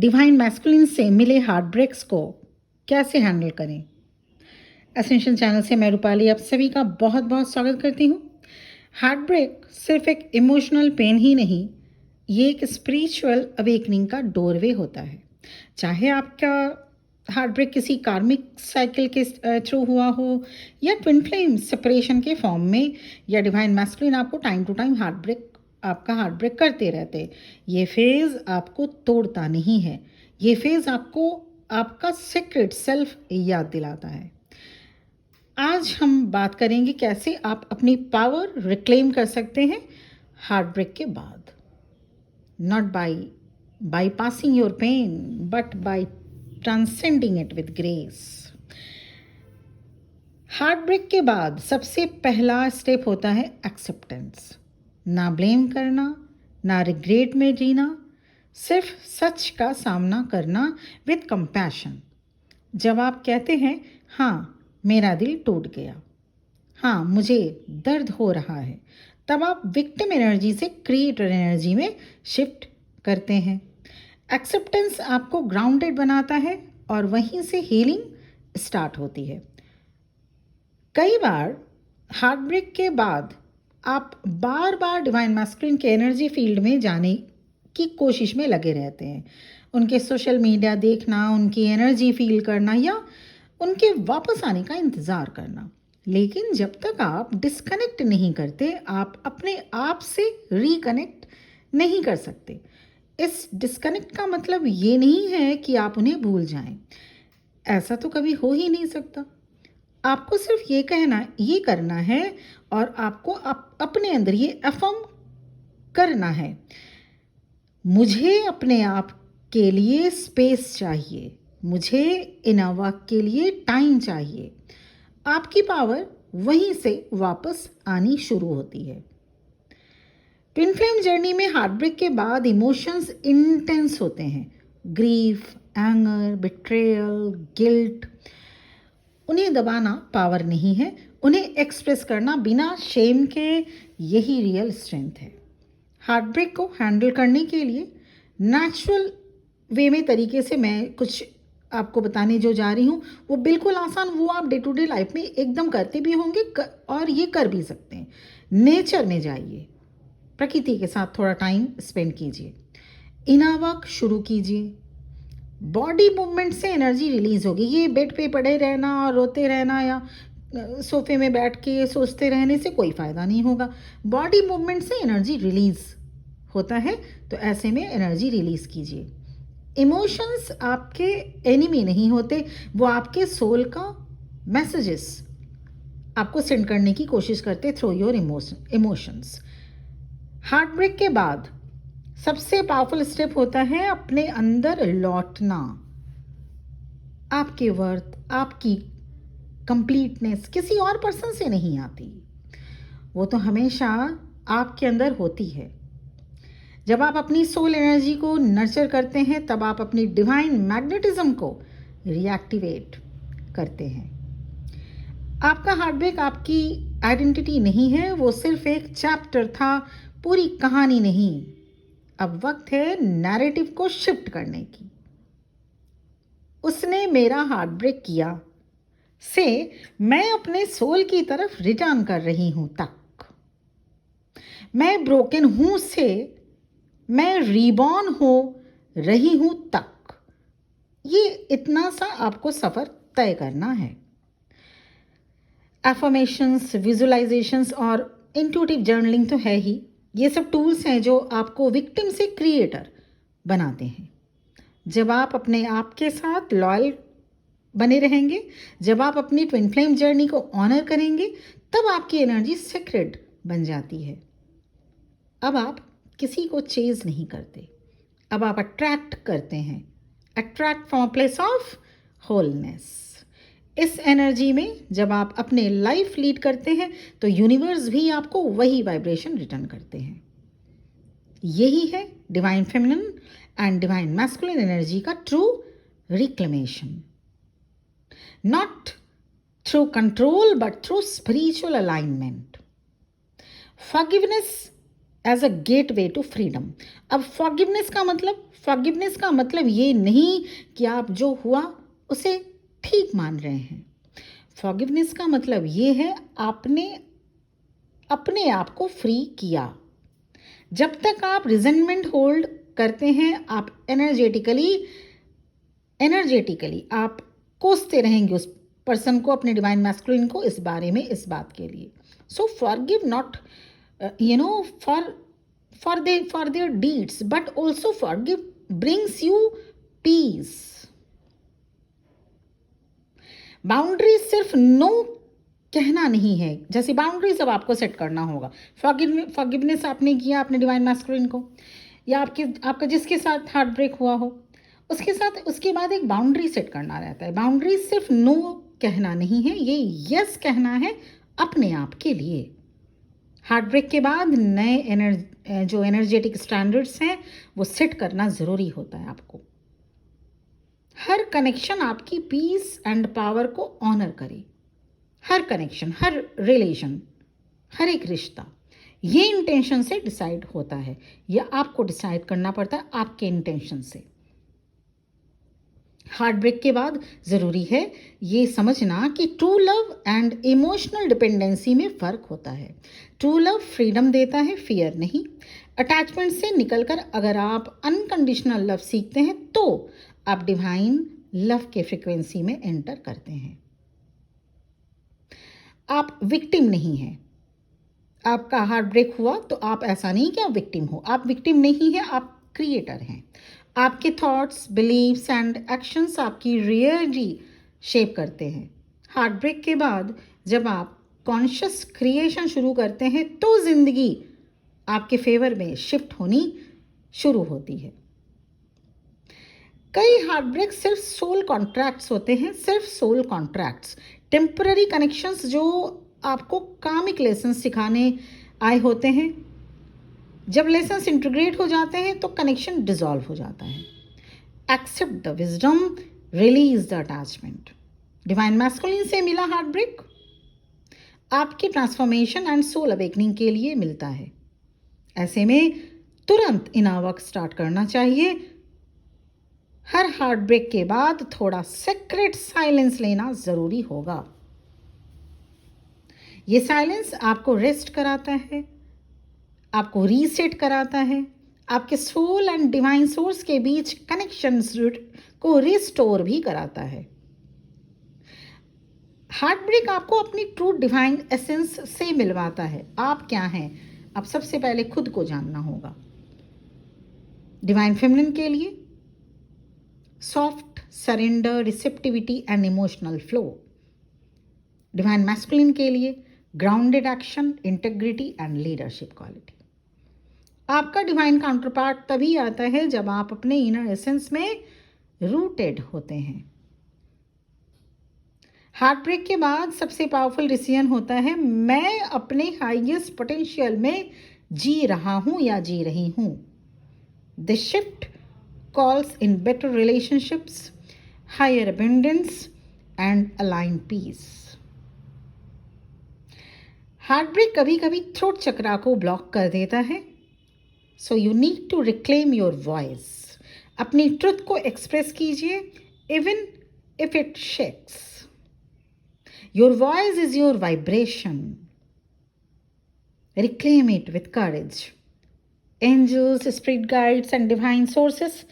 Divine masculine से मिले heart breaks को कैसे हैंडल करें। एसेंशियल चैनल से मैं रूपाली आप सभी का बहुत बहुत स्वागत करती हूँ। हार्ट ब्रेक सिर्फ एक इमोशनल पेन ही नहीं, ये एक स्पिरिचुअल अवेकनिंग का डोरवे होता है। चाहे आपका हार्ट ब्रेक किसी कार्मिक साइकिल के थ्रू हुआ हो या ट्विन फ्लेम सेपरेशन के फॉर्म में, या डिवाइन मैस्कुलिन आपको टाइम टू टाइम आपका हार्ट ब्रेक करते रहते, ये फेज़ आपको तोड़ता नहीं है। ये फेज़ आपको आपका सीक्रेट सेल्फ याद दिलाता है। आज हम बात करेंगे कैसे आप अपनी पावर रिक्लेम कर सकते हैं हार्ट ब्रेक के बाद। Not by passing your pain, but by transcending it with grace. Heartbreak के बाद सबसे पहला स्टेप होता है एक्सेप्टेंस। ना ब्लेम करना, ना रिग्रेट में जीना, सिर्फ सच का सामना करना विद कंपैशन। जब आप कहते हैं हाँ मेरा दिल टूट गया, हाँ मुझे दर्द हो रहा है, तब आप विक्टिम एनर्जी से क्रिएटर एनर्जी में शिफ्ट करते हैं। एक्सेप्टेंस आपको ग्राउंडेड बनाता है और वहीं से हीलिंग स्टार्ट होती है। कई बार हार्ट ब्रेक के बाद आप बार बार डिवाइन मैस्कुलिन के एनर्जी फील्ड में जाने की कोशिश में लगे रहते हैं। उनके सोशल मीडिया देखना, उनकी एनर्जी फील करना या उनके वापस आने का इंतज़ार करना। लेकिन जब तक आप डिस्कनेक्ट नहीं करते, आप अपने आप से रिकनेक्ट नहीं कर सकते। इस डिस्कनेक्ट का मतलब ये नहीं है कि आप उन्हें भूल जाएं। ऐसा तो कभी हो ही नहीं सकता। आपको सिर्फ ये करना है और आपको अपने अंदर ये अफर्म करना है, मुझे अपने आप के लिए स्पेस चाहिए, मुझे इनर वर्क के लिए टाइम चाहिए। आपकी पावर वहीं से वापस आनी शुरू होती है। ट्विन फ्लेम जर्नी में हार्ट ब्रेक के बाद इमोशंस इंटेंस होते हैं। Grief, anger, betrayal, guilt. उन्हें दबाना पावर नहीं है, उन्हें एक्सप्रेस करना बिना शेम के यही रियल स्ट्रेंथ है। हार्ट ब्रेक को हैंडल करने के लिए नेचुरल वे में तरीके से मैं कुछ आपको बताने जो जा रही हूँ, वो बिल्कुल आसान, वो आप डे टू डे लाइफ में एकदम करते भी होंगे और ये कर भी सकते हैं। नेचर में जाइए, प्रकृति के साथ थोड़ा टाइम स्पेंड कीजिए, इनर वर्क शुरू कीजिए। बॉडी मूवमेंट से एनर्जी रिलीज होगी। ये बेड पे पड़े रहना और रोते रहना या सोफे में बैठ के सोचते रहने से कोई फ़ायदा नहीं होगा। बॉडी मूवमेंट से एनर्जी रिलीज होता है, तो ऐसे में एनर्जी रिलीज कीजिए। इमोशंस आपके एनिमी नहीं होते, वो आपके सोल का मैसेजेस आपको सेंड करने की कोशिश करते through your emotions. Heartbreak के बाद सबसे पावरफुल स्टेप होता है अपने अंदर लौटना। आपके वर्थ, आपकी कंप्लीटनेस किसी और पर्सन से नहीं आती, वो तो हमेशा आपके अंदर होती है। जब आप अपनी सोल एनर्जी को नर्चर करते हैं, तब आप अपनी डिवाइन मैग्नेटिज्म को रिएक्टिवेट करते हैं। आपका हार्ट ब्रेक आपकी आइडेंटिटी नहीं है, वो सिर्फ एक चैप्टर था, पूरी कहानी नहीं। अब वक्त है नैरेटिव को शिफ्ट करने की। उसने मेरा हार्ट ब्रेक किया से मैं अपने सोल की तरफ रिटर्न कर रही हूं तक, मैं ब्रोकन हूं से मैं रीबॉर्न हो रही हूं तक, ये इतना सा आपको सफ़र तय करना है। एफर्मेशंस, विजुअलाइजेशंस और इंट्यूटिव जर्नलिंग तो है ही। ये सब टूल्स हैं जो आपको विक्टिम से क्रिएटर बनाते हैं। जब आप अपने आप के साथ लॉयल बने रहेंगे, जब आप अपनी ट्विन फ्लेम जर्नी को ऑनर करेंगे, तब आपकी एनर्जी सेक्रेड बन जाती है। अब आप किसी को चेज नहीं करते, अब आप अट्रैक्ट करते हैं, attract from a place of wholeness. इस एनर्जी में जब आप अपने लाइफ लीड करते हैं, तो यूनिवर्स भी आपको वही वाइब्रेशन रिटर्न करते हैं। यही है divine feminine and divine masculine energy का true reclamation. Not through control, but through spiritual alignment. Forgiveness as a gateway to freedom. अब फॉरगिवनेस का मतलब ये नहीं कि आप जो हुआ उसे ठीक मान रहे हैं। फॉरगिवनेस का मतलब ये है आपने अपने आप को फ्री किया। जब तक आप रिजेंटमेंट होल्ड करते हैं, आप एनर्जेटिकली आप कोसते रहेंगे उस पर्सन को, अपने डिवाइन मैस्कुलिन को, इस बारे में, इस बात के लिए। So forgive not for their deeds, but also forgive brings you peace. Boundary सिर्फ नो कहना नहीं है, जैसे बाउंड्रीज अब आपको सेट करना होगा। फॉरगिवनेस आपने किया अपने डिवाइन मैस्कुलिन को, या आपका जिसके साथ हार्ट ब्रेक हुआ हो, उसके बाद एक बाउंड्री सेट करना रहता है। बाउंड्री सिर्फ नो कहना नहीं है, ये यस कहना है अपने आप के लिए। हार्ट ब्रेक के बाद नए जो एनर्जेटिक स्टैंडर्ड्स हैं वो सेट करना ज़रूरी होता है आपको। हर कनेक्शन आपकी पीस एंड पावर को ऑनर करे। हर कनेक्शन, हर रिलेशन, हर एक रिश्ता ये इंटेंशन से डिसाइड होता है, या आपको डिसाइड करना पड़ता है आपके इंटेंशन से। हार्ट ब्रेक के बाद ज़रूरी है ये समझना कि true love and emotional dependency में फ़र्क होता है। ट्रू लव फ्रीडम देता है, फियर नहीं। अटैचमेंट से निकलकर अगर आप अनकंडीशनल लव सीखते हैं तो आप डिवाइन लव के फ्रिक्वेंसी में एंटर करते हैं। आप विक्टिम नहीं हैं। आपका हार्ट ब्रेक हुआ तो आप ऐसा नहीं कि आप विक्टिम हो, आप विक्टिम नहीं हैं, आप क्रिएटर हैं। आपके थॉट्स, बिलीव्स एंड एक्शंस आपकी रियलिटी शेप करते हैं। हार्ट ब्रेक के बाद जब आप कॉन्शियस क्रिएशन शुरू करते हैं तो ज़िंदगी आपके फेवर में शिफ्ट होनी शुरू होती है। कई हार्ट ब्रेक सिर्फ सोल कॉन्ट्रैक्ट्स होते हैं, सिर्फ सोल कॉन्ट्रैक्ट्स, टेम्पररी कनेक्शंस जो आपको कामिक लेसन सिखाने आए होते हैं। जब लेसन्स इंटीग्रेट हो जाते हैं तो कनेक्शन डिसॉल्व हो जाता है। Accept the wisdom, release the attachment. Divine masculine से मिला हार्ट ब्रेक आपकी ट्रांसफॉर्मेशन एंड सोल अवेकनिंग के लिए मिलता है। ऐसे में तुरंत इनर वर्क स्टार्ट करना चाहिए। हर हार्ट ब्रेक के बाद थोड़ा सीक्रेट साइलेंस लेना ज़रूरी होगा। ये साइलेंस आपको रेस्ट कराता है, आपको रीसेट कराता है, आपके सोल एंड डिवाइन सोर्स के बीच कनेक्शंस को रिस्टोर भी कराता है। हार्ट ब्रेक आपको अपनी ट्रू डिवाइन एसेंस से मिलवाता है। आप क्या हैं, आप सबसे पहले खुद को जानना होगा। डिवाइन फेमिनिन के लिए soft, surrender, receptivity and emotional flow. Divine masculine के लिए grounded action, integrity and leadership quality. आपका डिवाइन काउंटर पार्ट तभी आता है जब आप अपने इनर एसेंस में रूटेड होते हैं। हार्ट ब्रेक के बाद सबसे पावरफुल डिसीजन होता है, मैं अपने हाईएस्ट पोटेंशियल में जी रहा हूं या जी रही हूं। This shift calls in better relationships, higher abundance and align peace. Heartbreak कभी कभी थ्रोट चक्रा को ब्लॉक कर देता है, so you need to reclaim your voice. अपनी ट्रुथ को एक्सप्रेस कीजिए, even if it shakes. Your voice is your vibration, reclaim it with courage. Angels, spirit guides and divine sources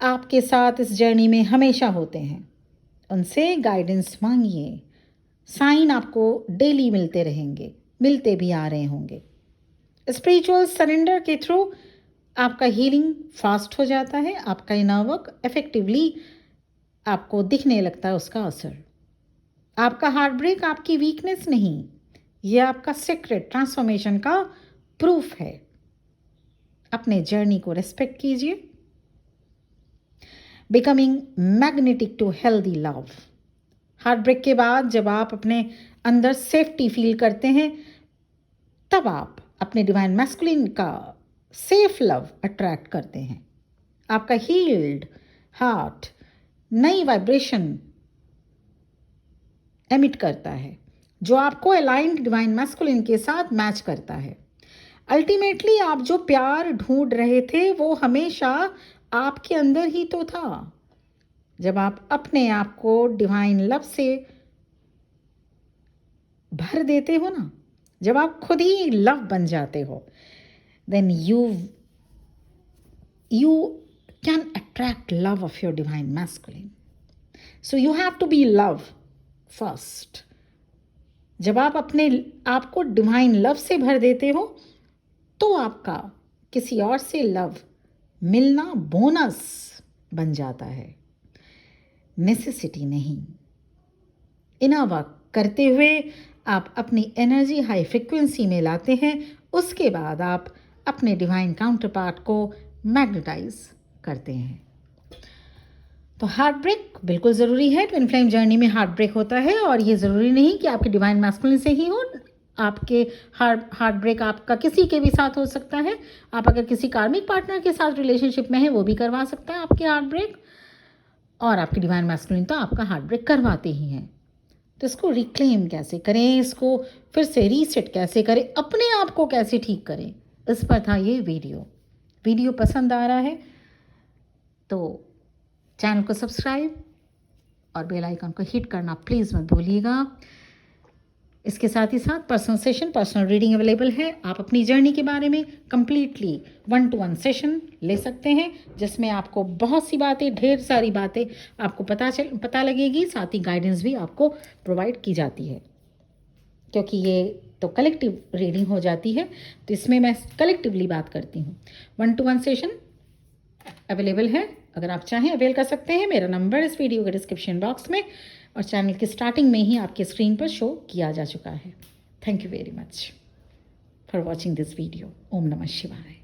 आपके साथ इस जर्नी में हमेशा होते हैं। उनसे गाइडेंस मांगिए। साइन आपको डेली मिलते रहेंगे, मिलते भी आ रहे होंगे। स्पिरिचुअल सरेंडर के थ्रू आपका हीलिंग फास्ट हो जाता है, आपका इनर वर्क इफेक्टिवली आपको दिखने लगता है उसका असर। आपका हार्ट ब्रेक आपकी वीकनेस नहीं, यह आपका सीक्रेट ट्रांसफॉर्मेशन का प्रूफ है। अपने जर्नी को रिस्पेक्ट कीजिए। Becoming magnetic to healthy love. Heartbreak के बाद जब आप अपने अंदर सेफ्टी फील करते हैं तब आप अपने डिवाइन मैस्कुलिन का सेफ लव अट्रैक्ट करते हैं। आपका हील्ड हार्ट नई वाइब्रेशन एमिट करता है जो आपको अलाइंड डिवाइन मैस्कुलिन के साथ मैच करता है। अल्टीमेटली आप जो प्यार ढूंढ रहे थे वो हमेशा आपके अंदर ही तो था। जब आप अपने आप को डिवाइन लव से भर देते हो ना, जब आप खुद ही लव बन जाते हो, then you can attract love of your divine masculine. So you have to be love first. जब आप अपने आप को डिवाइन लव से भर देते हो तो आपका किसी और से लव मिलना बोनस बन जाता है, नेसेसिटी नहीं। इनावा करते हुए आप अपनी एनर्जी हाई फ्रिक्वेंसी में लाते हैं, उसके बाद आप अपने डिवाइन काउंटर पार्ट को मैग्नेटाइज करते हैं। तो हार्ट ब्रेक बिल्कुल ज़रूरी है। ट्विन फ्लेम जर्नी में हार्ट ब्रेक होता है और ये ज़रूरी नहीं कि आपके डिवाइन मैस्कुलिन से ही हो। आपके हार्ट ब्रेक आपका किसी के भी साथ हो सकता है। आप अगर किसी कार्मिक पार्टनर के साथ रिलेशनशिप में है वो भी करवा सकता है आपके हार्ट ब्रेक, और आपके डिवाइन मैस्कुलिन तो आपका हार्ट ब्रेक करवाते ही हैं। तो इसको रिक्लेम कैसे करें, इसको फिर से रीसेट कैसे करें, अपने आप को कैसे ठीक करें, इस पर था ये वीडियो पसंद आ रहा है तो चैनल को सब्सक्राइब और बेल आइकन को हिट करना प्लीज़ मत भूलिएगा। इसके साथ ही साथ personal session, personal reading available है। आप अपनी जर्नी के बारे में कंप्लीटली 1-to-1 सेशन ले सकते हैं, जिसमें आपको बहुत सी बातें, ढेर सारी बातें आपको पता लगेगी। साथ ही गाइडेंस भी आपको प्रोवाइड की जाती है, क्योंकि ये तो कलेक्टिव रीडिंग हो जाती है, तो इसमें मैं कलेक्टिवली बात करती हूँ। 1-to-1 सेशन अवेलेबल है, अगर आप चाहें अवेल कर सकते हैं। मेरा नंबर इस वीडियो के डिस्क्रिप्शन बॉक्स में और चैनल की स्टार्टिंग में ही आपके स्क्रीन पर शो किया जा चुका है। Thank you very much for watching this video. ओम नमः शिवाय।